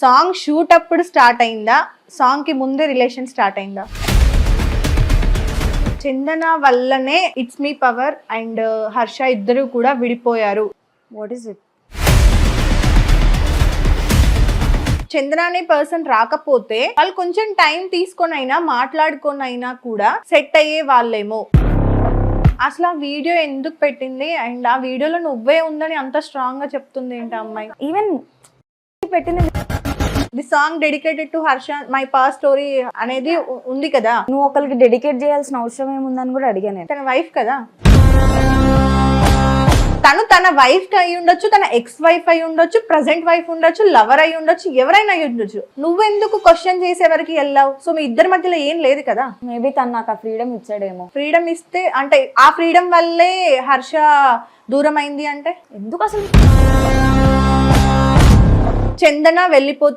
Song shoot అప్పుడు start అయిందా, song కి ముందే రిలేషన్ స్టార్ట్ అయిందా? చందన వల్లనే it's me power and Harsha ఇద్దరు కూడా విడిపోయారు. What is it? చందన అనే పర్సన్ రాకపోతే వాళ్ళు కొంచెం టైం తీసుకొని అయినా మాట్లాడుకొని అయినా కూడా సెట్ అయ్యే వాళ్ళేమో. అసలు ఆ వీడియో ఎందుకు పెట్టింది అండ్ ఆ వీడియోలో నువ్వే ఉందని అంత స్ట్రాంగ్ గా చెప్తుంది ఏంటి అమ్మాయి? ఈవెన్ పెట్టింది the song dedicated to Harsha my past story అనేది ఉంది కదా. నువ్వు ఒకరికి డెడికేట్ చేయాల్సిన అవసరం ఏముందని కూడా అడిగా నేను. తన వైఫ్ కదా, తను తన వైఫ్ అయి ఉండొచ్చు, తన ఎక్స్ వైఫ్ అయి ఉండొచ్చు, ప్రజెంట్ వైఫ్ ఉండొచ్చు, లవర్ అయి ఉండొచ్చు, ఎవరైనా అయి ఉండొచ్చు. నువ్వెందుకు క్వశ్చన్ చేసే వరకు వెళ్ళావు? సో మీ ఇద్దరి మధ్యలో ఏం లేదు కదా. మేబీ తను నాకు ఆ ఫ్రీడమ్ ఇచ్చాడేమో. ఫ్రీడమ్ ఇస్తే అంటే ఆ ఫ్రీడమ్ వల్లే హర్ష దూరం అయింది అంటే ఎందుకు అసలు? చందన వెళ్ళిపోతే